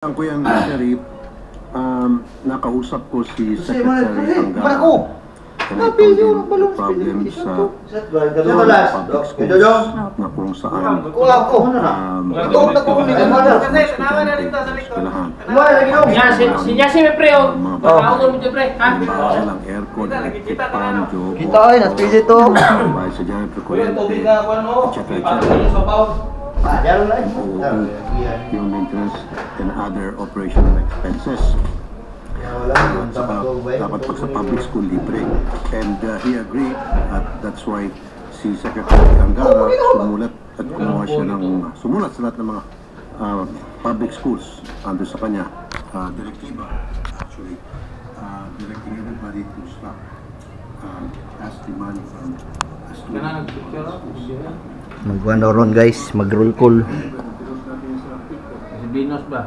Ang Kuya Sheriff, nakausap ko si Secretary Angara. The problem sa public schools na kung saan silang aircon, electric fan, kita ay, naspili to. sa janitor kuryente, etc. Yung maintenance and other operational expenses. Dapat pag sa public school libre. And he agreed at that's why si Secretary Angara sumulat at kumuha siya sumulat sa lahat ng mga public schools ando sa kanya direktiba actually directing everybody to stop ask the money from Mag-1 ron guys, mag-roll call. Binos ba?